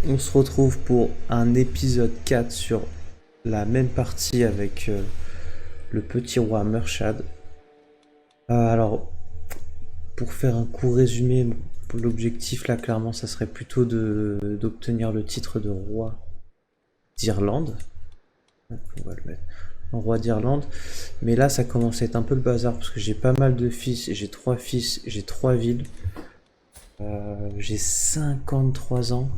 On se retrouve pour un épisode 4 sur la même partie avec le petit roi Murchad. Alors, pour faire un court résumé, l'objectif là clairement ça serait plutôt d'obtenir le titre de roi d'Irlande. On va le mettre en roi d'Irlande. Mais là ça commence à être un peu le bazar parce que j'ai pas mal de fils, j'ai 3 villes. J'ai 53 ans.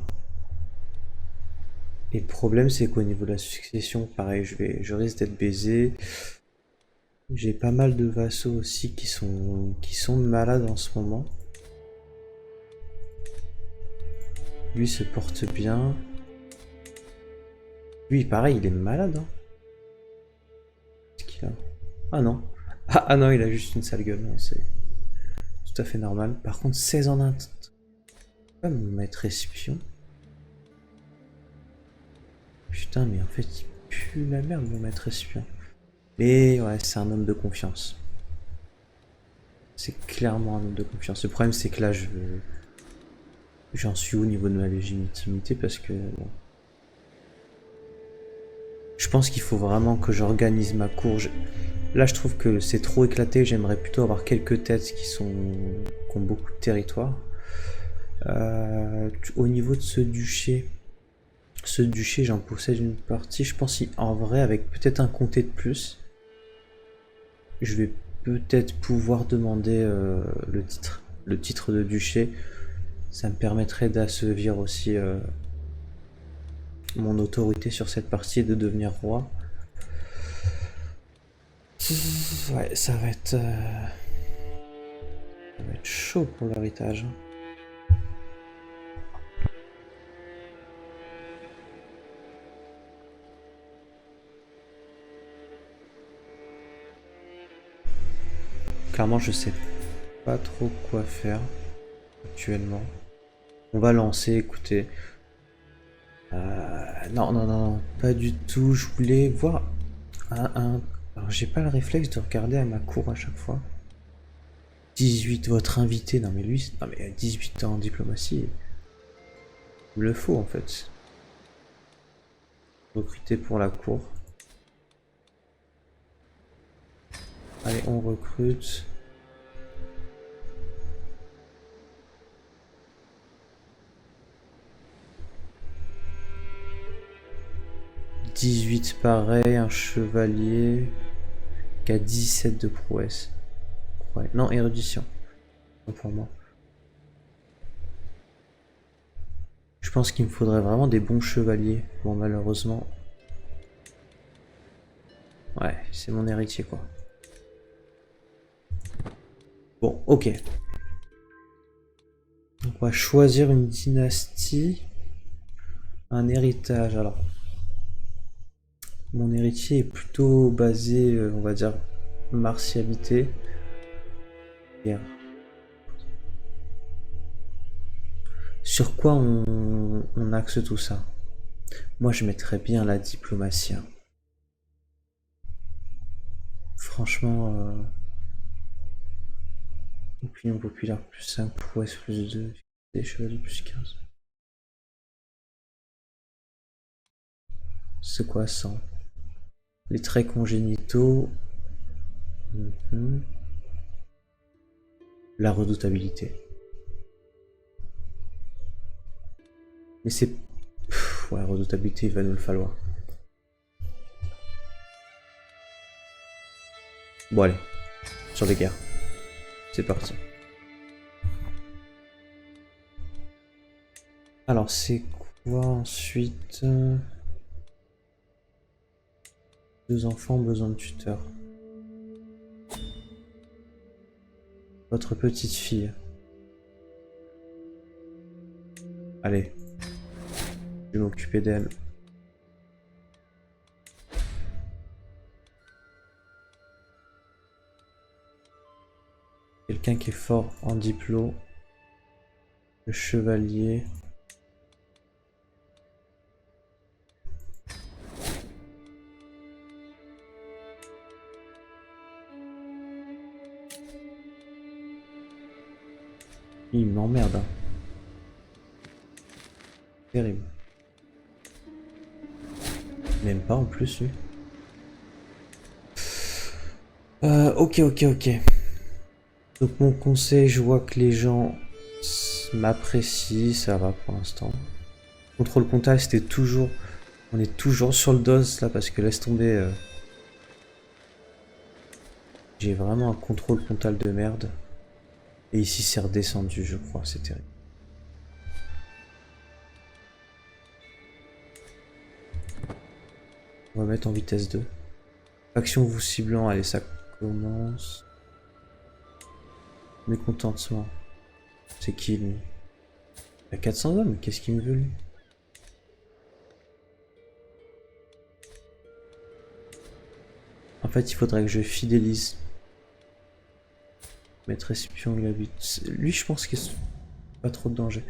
Et le problème, c'est qu'au niveau de la succession, pareil, je risque d'être baisé. J'ai pas mal de vassaux aussi qui sont malades en ce moment. Lui se porte bien. Lui, pareil, il est malade. Hein. Qu'est-ce qu'il a? Ah non. Ah non, il a juste une sale gueule. C'est tout à fait normal. Par contre, 16 en Inde. Pas mon maître espion. Putain, mais en fait, il pue la merde, mon maître espion. Mais ouais, c'est un homme de confiance. C'est clairement un homme de confiance. Le problème, c'est que là, j'en suis au niveau de ma légitimité parce que bon, je pense qu'il faut vraiment que j'organise ma cour. Là, je trouve que c'est trop éclaté. J'aimerais plutôt avoir quelques têtes qui ont beaucoup de territoire. Au niveau de ce duché, j'en possède une partie. Je pense en vrai, avec peut-être un comté de plus, je vais peut-être pouvoir demander le titre de duché. Ça me permettrait d'assouvir aussi mon autorité sur cette partie et de devenir roi. Ouais, ça va être chaud pour l'héritage. Clairement, je sais pas trop quoi faire actuellement. On va lancer, écoutez. Non, non, non, non, pas du tout. Je voulais voir un... Alors, j'ai pas le réflexe de regarder à ma cour à chaque fois. 18, votre invité. Non, mais lui, non, mais 18 ans en diplomatie. Il le faut en fait. Recruter pour la cour. Allez, on recrute. « 18 pareil, un chevalier qui a 17 de prouesse. Ouais. Non, érudition. Non, pour moi. Je pense qu'il me faudrait vraiment des bons chevaliers. Bon, malheureusement. Ouais, c'est mon héritier, quoi. Bon, ok. Donc, on va choisir une dynastie. Un héritage. Alors, mon héritier est plutôt basé, on va dire, martialité. Guerre. Sur quoi on axe tout ça? Moi, je mettrais bien la diplomatie. Hein. Franchement, opinion populaire plus 5, prouesse plus 2, des chevaliers plus 15. C'est quoi 100? Les traits congénitaux. Mhm. La redoutabilité. Mais c'est... ouais, redoutabilité, il va nous le falloir. Bon, allez. Sur les guerres. C'est parti. Alors, c'est quoi ensuite? Deux enfants, besoin de tuteur. Votre petite fille. Allez. Je vais m'occuper d'elle. Quelqu'un qui est fort en diplôme. Le chevalier. Il m'emmerde. Hein. Terrible. Même pas en plus, lui. Ok. Donc mon conseil, je vois que les gens m'apprécient, ça va pour l'instant. Contrôle comptable, c'était toujours... On est toujours sur le dos là parce que laisse tomber... J'ai vraiment un contrôle comptable de merde. Et ici c'est redescendu, je crois, c'est terrible. On va mettre en vitesse 2. Action vous ciblant, allez ça commence. Mécontentement. C'est qui lui? Il y a 400 hommes, qu'est-ce qu'il me veut lui? En fait il faudrait que je fidélise. Maître espion, il habite. Lui je pense qu'il n'y a pas trop de danger.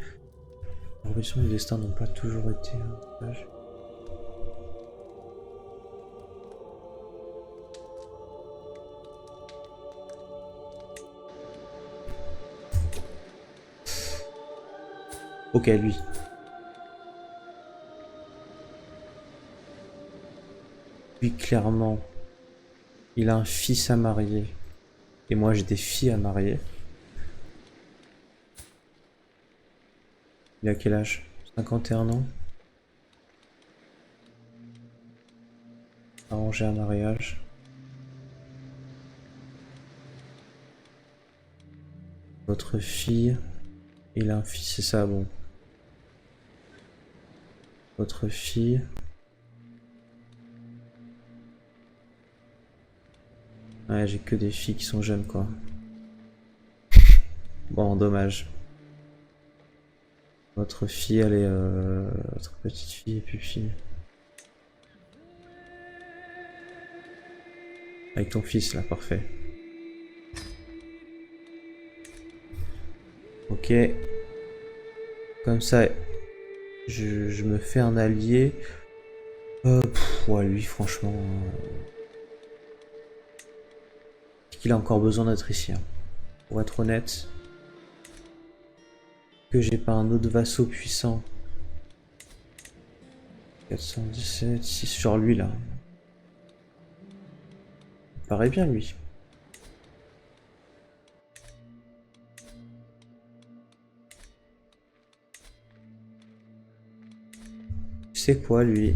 Les ambitions du destin n'ont pas toujours été un avantage. Ok, lui. Lui, clairement, il a un fils à marier. Et moi, j'ai des filles à marier. Il a quel âge? 51 ans. Arrangé un mariage. Votre fille. Il a un fils, c'est ça, bon. Votre fille. Ouais, j'ai que des filles qui sont jeunes, quoi. Bon, dommage. Votre fille, elle est... votre petite fille et pupille. Avec ton fils, là, parfait. Ok. Comme ça, je me fais un allié. Ouais, lui, franchement... qu'il a encore besoin d'être ici, hein. Pour être honnête. Que j'ai pas un autre vassau puissant. 417, 6, genre lui là. Il paraît bien lui. C'est quoi lui?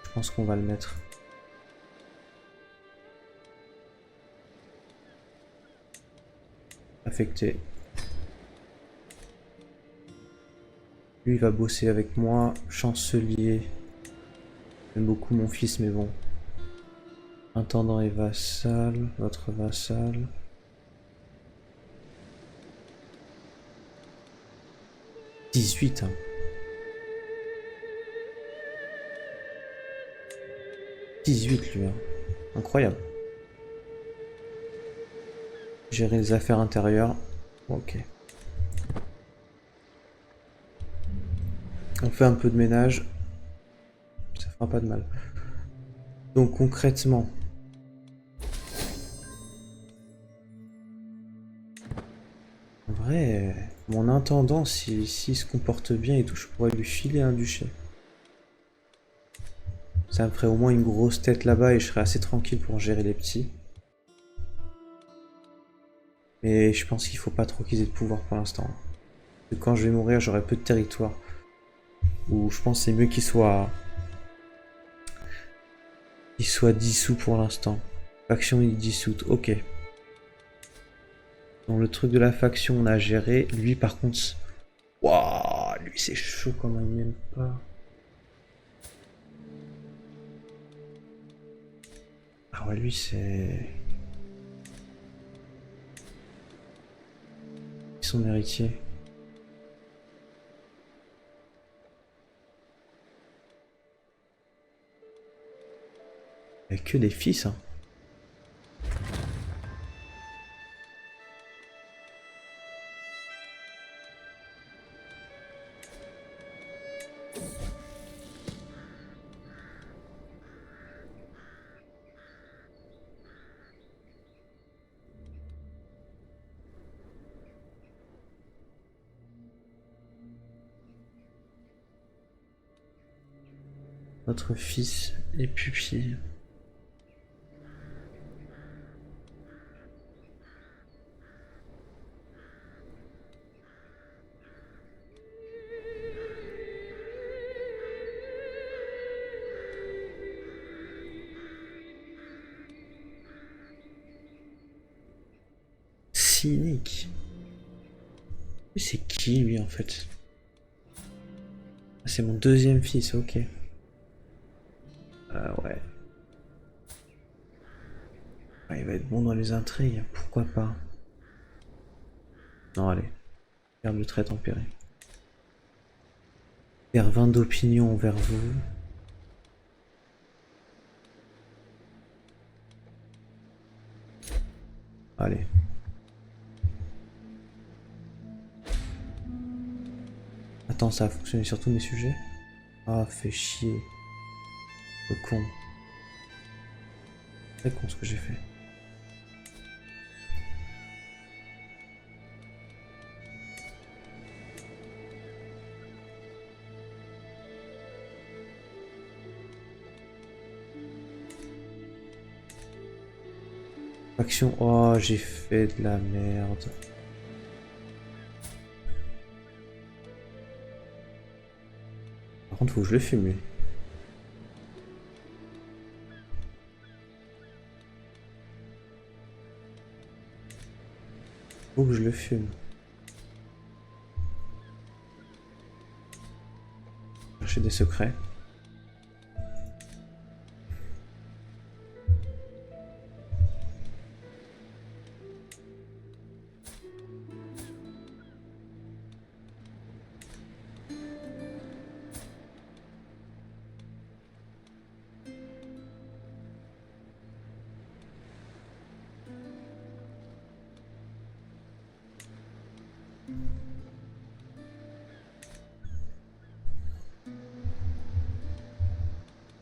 Je pense qu'on va le mettre. Affecté. Lui il va bosser avec moi. Chancelier. J'aime beaucoup mon fils mais bon. Intendant et vassal. Votre vassal. « 18 hein. 18 lui hein. Incroyable. Gérer les affaires intérieures. Ok. On fait un peu de ménage. Ça fera pas de mal. Donc concrètement. En vrai, mon intendant, s'il se comporte bien et tout, je pourrais lui filer un duché. Ça me ferait au moins une grosse tête là-bas et je serais assez tranquille pour gérer les petits. Mais je pense qu'il faut pas trop qu'ils aient de pouvoir pour l'instant. Quand je vais mourir, j'aurai peu de territoire. Ou je pense que c'est mieux qu'il soit dissous pour l'instant. Faction est dissoute, ok. Donc le truc de la faction, on a géré. Lui, par contre... Waouh, lui, c'est chaud comme il m'aime pas. Ah ouais, lui, c'est... son héritier. Il n'y a que des fils, hein. Notre fils et pupille. Cynique. C'est qui lui en fait? C'est mon deuxième fils, ok. Ouais. Ah, il va être bon dans les intrigues, pourquoi pas. Non, allez. Garde le trait tempéré. Faire 20 d'opinion envers vous. Allez. Attends, ça a fonctionné sur tous mes sujets? Ah, fait chier. Le con. Très con ce que j'ai fait. Action. Oh, j'ai fait de la merde. Par contre, faut que je le fume, lui. Faut que je le fume. Chercher des secrets.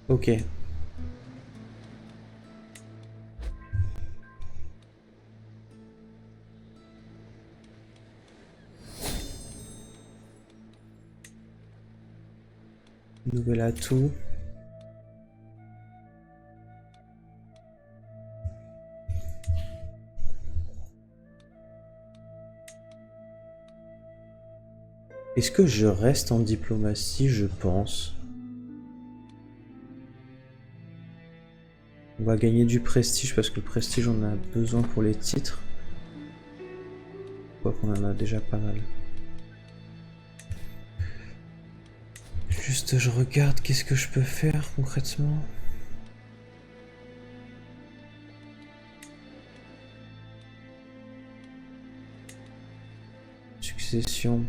Ok. Nouvel atout. Est-ce que je reste en diplomatie? Je pense. On va gagner du prestige parce que le prestige on a besoin pour les titres. Quoi qu'on en a déjà pas mal. Juste je regarde qu'est-ce que je peux faire concrètement. Succession.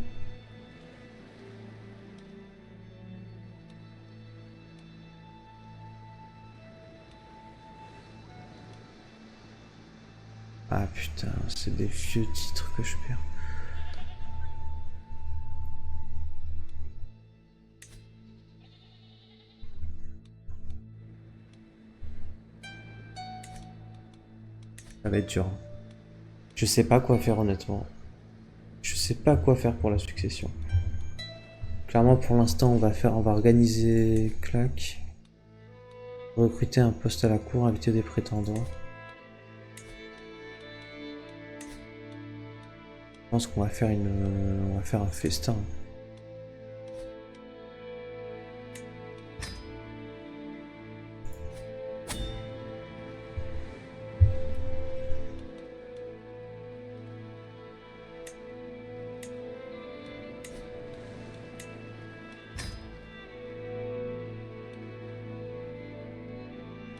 Ah putain, c'est des vieux titres que je perds. Ça va être dur. Je sais pas quoi faire honnêtement. Je sais pas quoi faire pour la succession. Clairement pour l'instant on va organiser claque. Recruter un poste à la cour, inviter des prétendants. Je pense qu'on va faire on va faire un festin.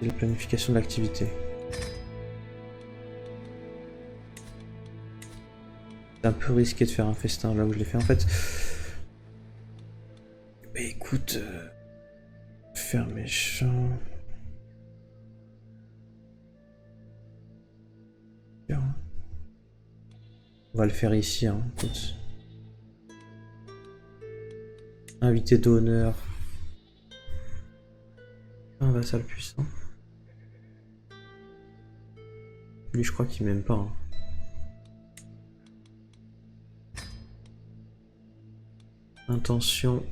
Et la planification de l'activité. C'est un peu risqué de faire un festin là où je l'ai fait en fait. Mais écoute, faire méchant. On va le faire ici, hein, écoute. Invité d'honneur. Un vassal puissant. Lui, je crois qu'il m'aime pas. Hein. Intention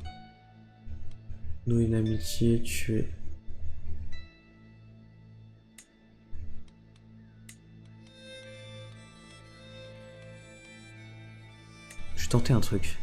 Nouer une amitié, tuer. Je vais tenter un truc.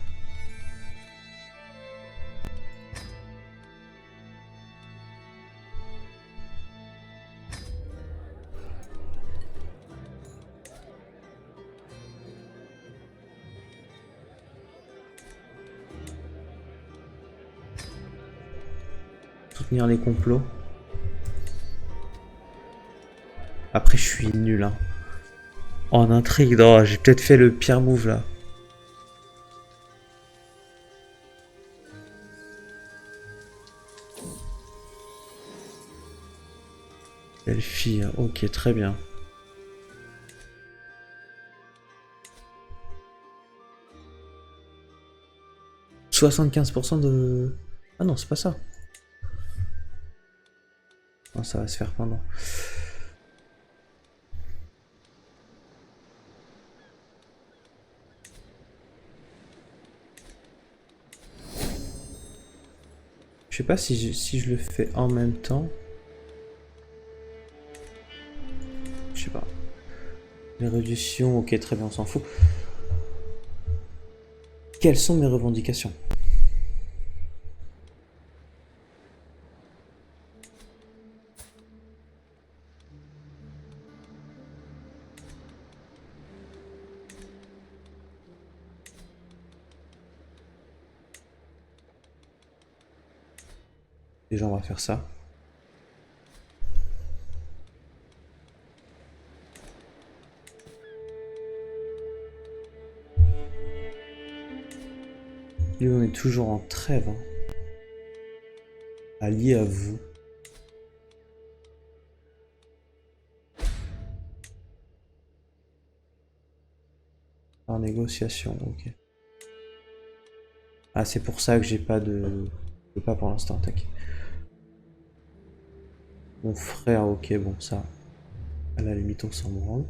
Soutenir les complots. Après, je suis nul, hein. En intrigue, oh, j'ai peut-être fait le pire move là. Belle fille, hein. Ok, très bien. 75% de... Ah non, c'est pas ça. Non, ça va se faire pendant. Je sais pas si je le fais en même temps. Je sais pas. Les réductions, ok, très bien, on s'en fout. Quelles sont mes revendications? Déjà, on va faire ça. Lui, on est toujours en trêve, hein. Allié à vous. En négociation, ok. Ah, c'est pour ça que j'ai pas de... Pas pour l'instant, tac. Mon frère, ok, bon, ça... À la limite, on s'en branle.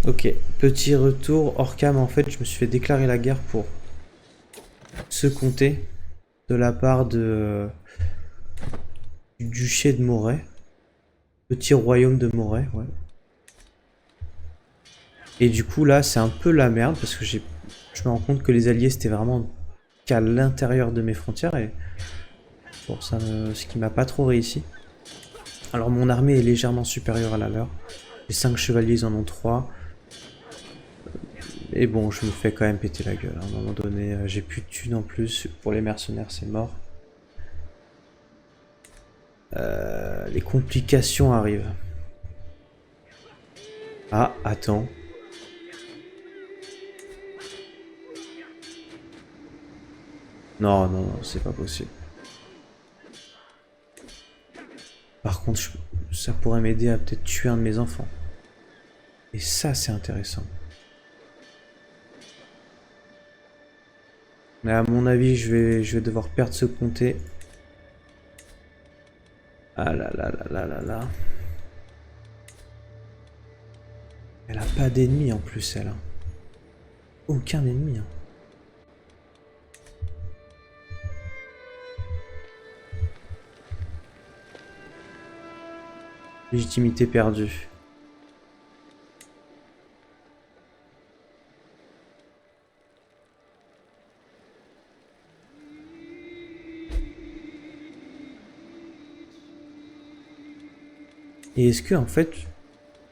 Ok, petit retour. Orcam, en fait, je me suis fait déclarer la guerre pour ce comté de la part du duché de Moray. Petit royaume de Moray, ouais. Et du coup, là, c'est un peu la merde parce que je me rends compte que les alliés, c'était vraiment qu'à l'intérieur de mes frontières et bon, ce qui m'a pas trop réussi. Alors, mon armée est légèrement supérieure à la leur. Les 5 chevaliers, ils en ont 3. Et bon, je me fais quand même péter la gueule. À un moment donné, j'ai plus de thunes en plus. Pour les mercenaires, c'est mort. Les complications arrivent. Ah, attends. Non, non, non, c'est pas possible. Par contre, ça pourrait m'aider à peut-être tuer un de mes enfants. Et ça, c'est intéressant. Mais à mon avis, je vais devoir perdre ce comté. Ah là là là là là là. Elle a pas d'ennemis en plus, elle. Aucun ennemi. Hein. Légitimité perdue. Et est-ce que en fait,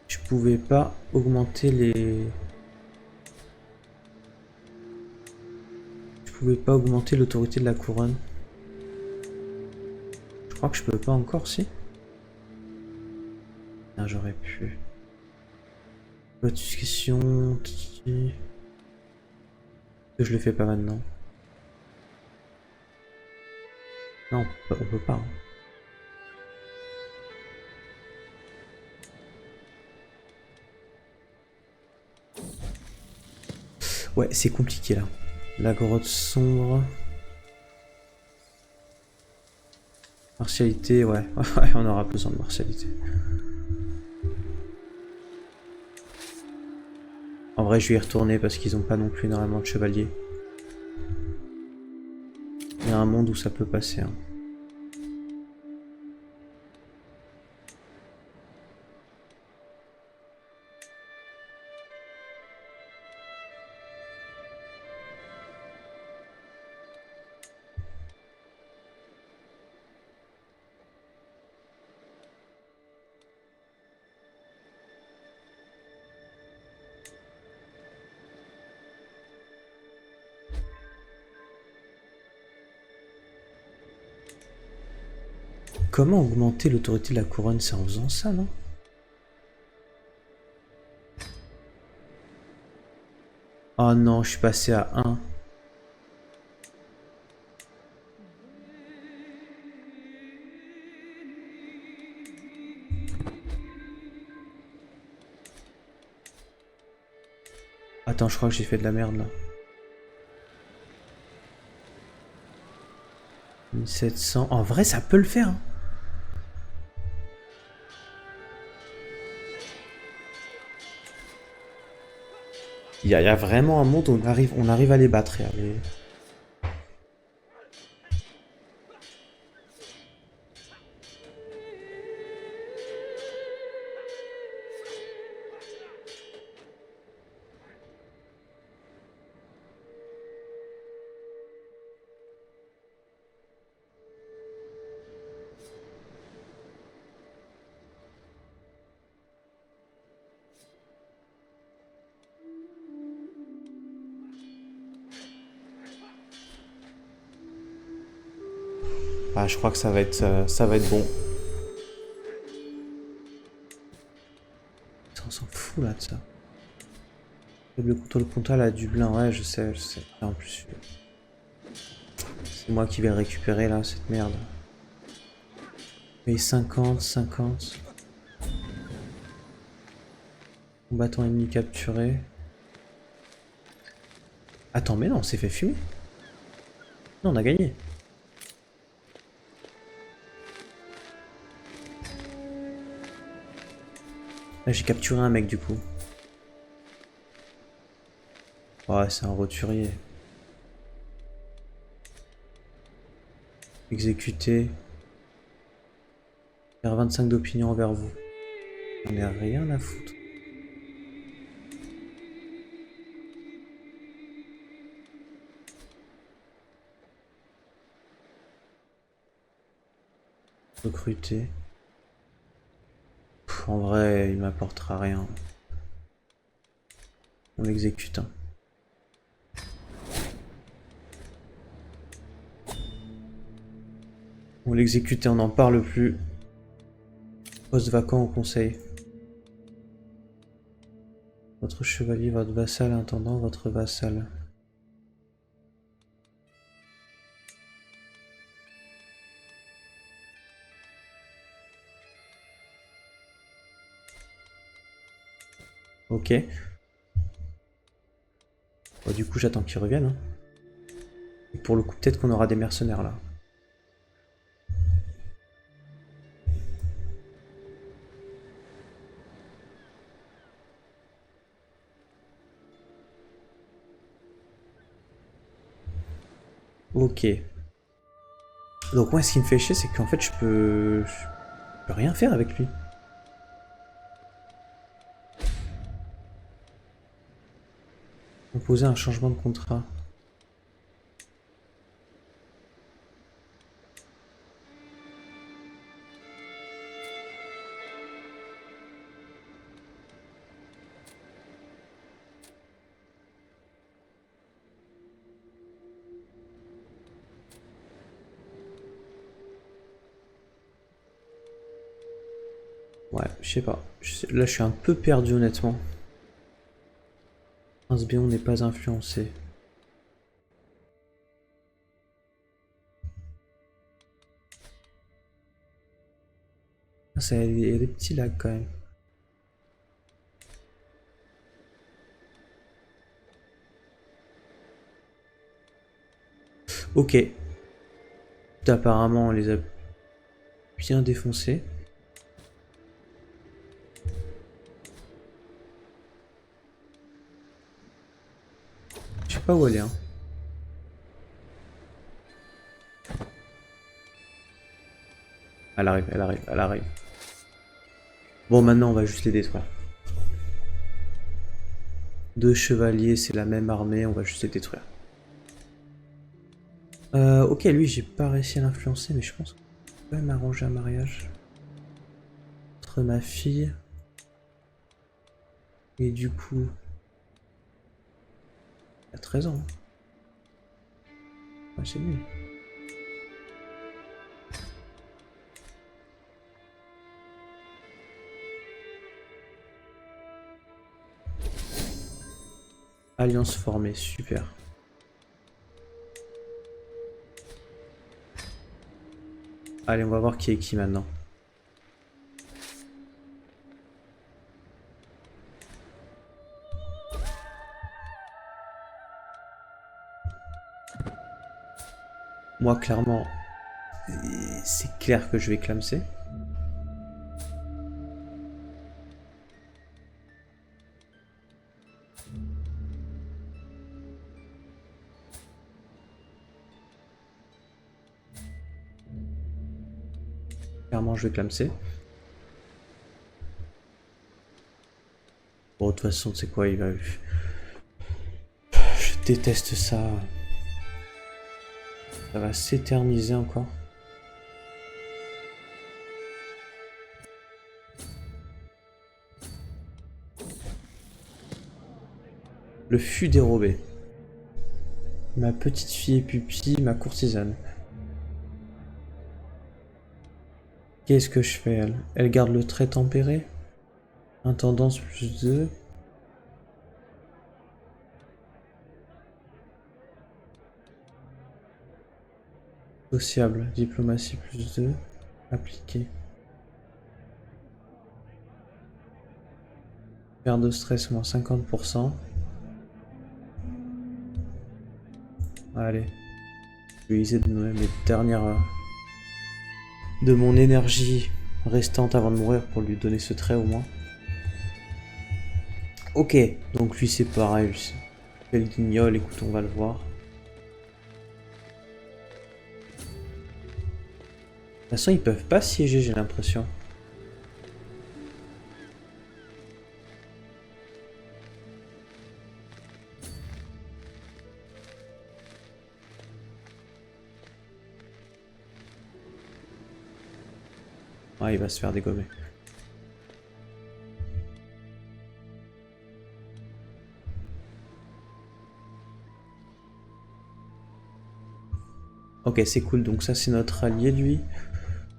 je pouvais pas augmenter les... Je pouvais pas augmenter l'autorité de la couronne? Je crois que je peux pas encore, si? Ah, j'aurais pu. Discussion... Que je le fais pas maintenant. Non, on peut pas. Hein. Ouais, c'est compliqué là. La grotte sombre. Martialité, ouais. Ouais, on aura besoin de martialité. En vrai, je vais y retourner parce qu'ils ont pas non plus énormément de chevaliers. Il y a un monde où ça peut passer. Hein. Comment augmenter l'autorité de la couronne? C'est en faisant ça, non? Oh non, je suis passé à 1. Attends, je crois que j'ai fait de la merde là. 1700. En vrai, ça peut le faire. Hein. Il y a vraiment un monde où on arrive à les battre. Les... Ah, je crois que ça va être bon. On s'en fout là de ça. Le contrôle comptable à Dublin, ouais, je sais, je sais. Et en plus, c'est moi qui vais le récupérer là, cette merde. Et 50, 50. Combattant ennemi capturé. Attends, mais non, on s'est fait fumer. Non, on a gagné. Là, j'ai capturé un mec du coup. Ouais, c'est un roturier. Exécuter. Faire 25 d'opinion envers vous. On a rien à foutre. Recruter. Pff, en vrai, il m'apportera rien. On l'exécute. Hein. On l'exécute et on n'en parle plus. Poste vacant au conseil. Votre chevalier, votre vassal, intendant, votre vassal. Ok. Bon, du coup, j'attends qu'ils reviennent. Hein. Et pour le coup, peut-être qu'on aura des mercenaires là. Ok. Donc moi, ce qui me fait chier, c'est qu'en fait, je peux rien faire avec lui. Imposer un changement de contrat. Ouais, je sais pas. Là, je suis un peu perdu, honnêtement. Prince Béon n'est pas influencé. Ah, il y a des petits lags quand même. Ok. Apparemment, on les a bien défoncés. Je sais pas où elle est. Hein. Elle arrive, elle arrive, elle arrive. Bon, maintenant, on va juste les détruire. Deux chevaliers, c'est la même armée, on va juste les détruire. Ok, lui, j'ai pas réussi à l'influencer, mais je pense qu'on peut quand même arranger un mariage. Entre ma fille et du coup... Il a 13 ans. Ouais, c'est nul. Alliance formée, super. Allez, on va voir qui est qui maintenant. Moi, clairement, c'est clair que je vais clamser. Clairement, je vais clamser. Bon, de toute façon, c'est quoi, il va... Je déteste ça. Ça va s'éterniser encore. Le fut dérobé. Ma petite fille est pupille, ma courtisane. Qu'est-ce que je fais, elle? Elle garde le trait tempéré. Intendance plus 2. Sociable. Diplomatie plus 2. Appliqué. Perte de stress moins 50%. Allez. Je vais essayer de mes dernières... de mon énergie restante avant de mourir pour lui donner ce trait au moins. Ok, donc lui c'est pareil, fait le guignol, écoute, on va le voir. De toute façon, ils peuvent pas siéger, j'ai l'impression. Ah, il va se faire dégommer. Ok, c'est cool. Donc ça, c'est notre allié, lui.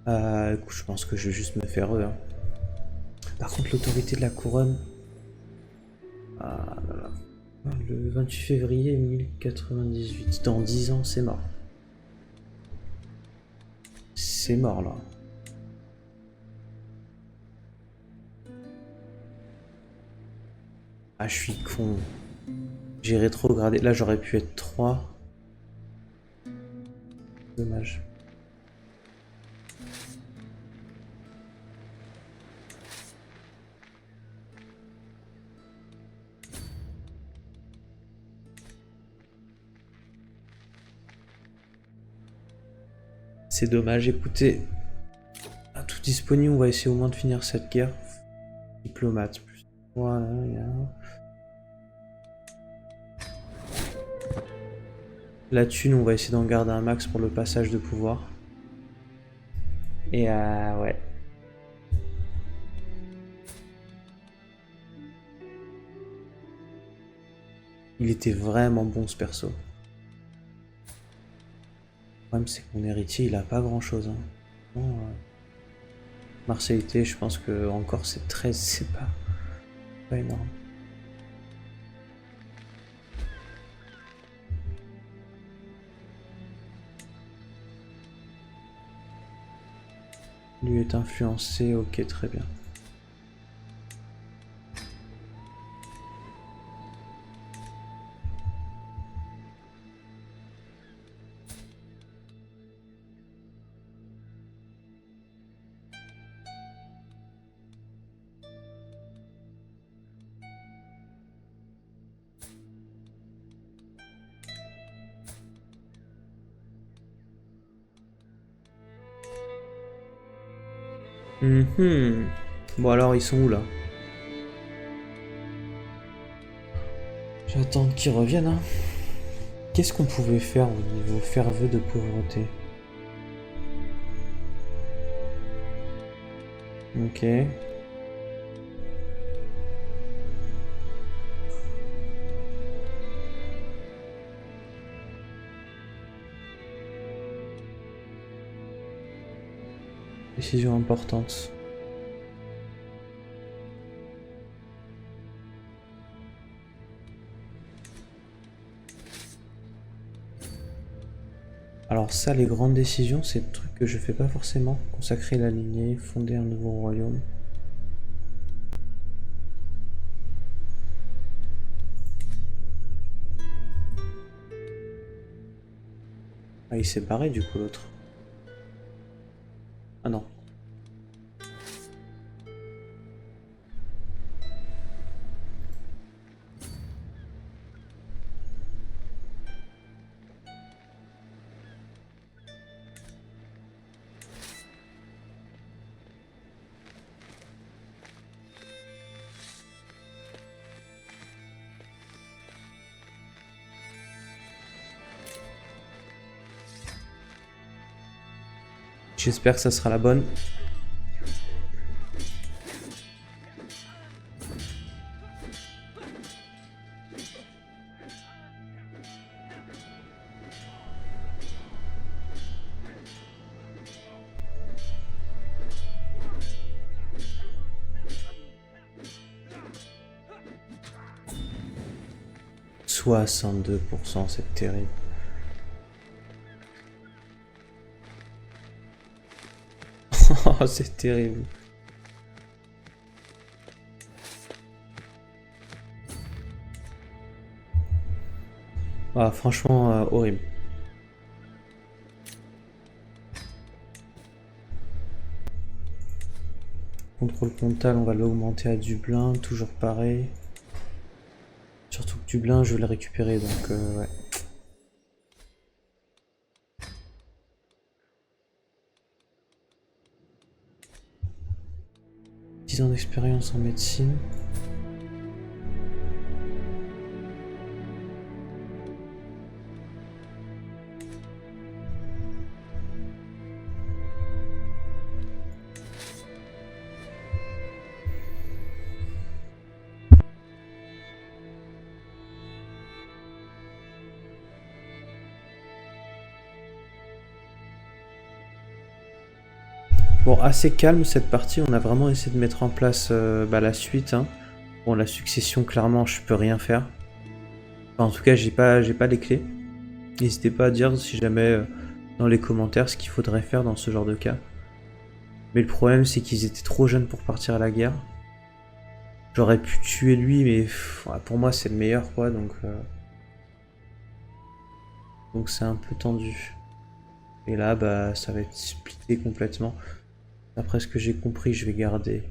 Écoute, je pense que je vais juste me faire eux. Hein. Par contre, l'autorité de la couronne... Ah là là. Le 28 février 1098. Dans 10 ans, c'est mort. C'est mort, là. Ah, je suis con. J'ai rétrogradé. Là, j'aurais pu être 3. Dommage. C'est dommage. Écoutez, à tout disponible, on va essayer au moins de finir cette guerre. Diplomate, plus 3, La thune, on va essayer d'en garder un max pour le passage de pouvoir. Et ouais. Il était vraiment bon ce perso. Le problème c'est que mon héritier il a pas grand chose. Hein. Bon, Marseillité, je pense que encore c'est 13, c'est pas énorme. Lui est influencé, ok, très bien. Bon alors ils sont où là? J'attends qu'ils reviennent. Hein. Qu'est-ce qu'on pouvait faire au niveau faire vœu de pauvreté? Ok. Décision importante. Alors ça, les grandes décisions, c'est le truc que je fais pas forcément. Consacrer la lignée, fonder un nouveau royaume. Ah, il s'est barré du coup l'autre. Ah non. J'espère que ça sera la bonne. « 62%, c'est terrible. Oh, c'est terrible. Ah, franchement, horrible. Contrôle comptable, on va l'augmenter à Dublin, toujours pareil. Surtout que Dublin, je vais le récupérer, donc ouais. 10 ans d'expérience en médecine. Bon, assez calme cette partie, on a vraiment essayé de mettre en place la suite. Hein. Bon, la succession, clairement, je peux rien faire. Enfin, en tout cas, j'ai pas les clés. N'hésitez pas à dire si jamais dans les commentaires ce qu'il faudrait faire dans ce genre de cas. Mais le problème, c'est qu'ils étaient trop jeunes pour partir à la guerre. J'aurais pu tuer lui, mais pour moi, c'est le meilleur, quoi, donc c'est un peu tendu. Et là, bah, ça va être splitté complètement. D'après ce que j'ai compris, je vais garder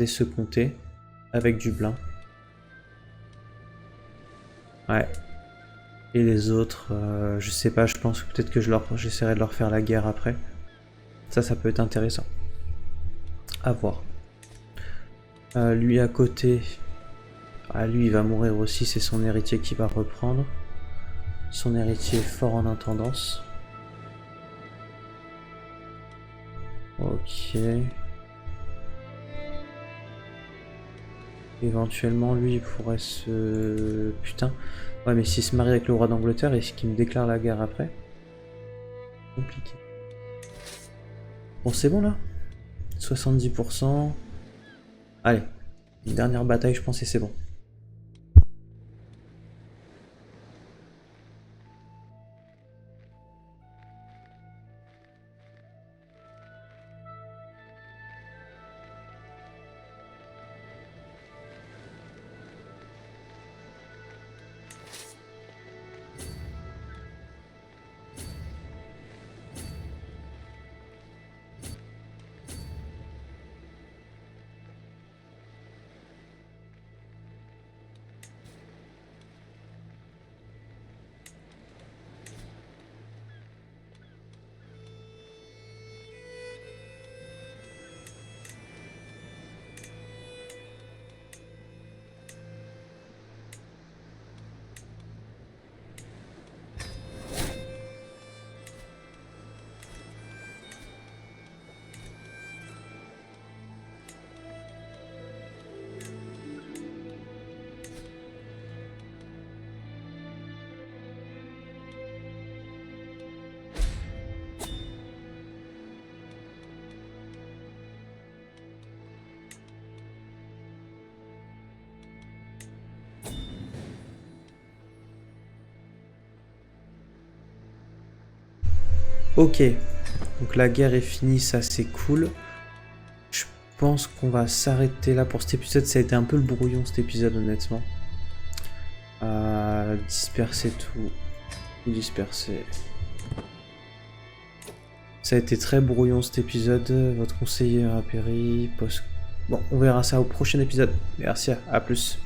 ce comté avec Dublin. Ouais. Et les autres, je sais pas, je pense que peut-être que j'essaierai de leur faire la guerre après. Ça peut être intéressant. À voir. Lui à côté, lui il va mourir aussi, c'est son héritier qui va reprendre. Son héritier est fort en intendance. Ok. Éventuellement, lui, il pourrait se... Putain. Ouais, mais s'il se marie avec le roi d'Angleterre, est-ce qu'il me déclare la guerre après? Compliqué. Bon, c'est bon, là 70%. Allez. Une dernière bataille, je pense, et c'est bon. Ok, donc la guerre est finie, ça c'est cool. Je pense qu'on va s'arrêter là pour cet épisode. Ça a été un peu le brouillon cet épisode, honnêtement. Disperser tout. Disperser. Ça a été très brouillon cet épisode. Votre conseiller a péri. Bon, on verra ça au prochain épisode. Merci, à plus.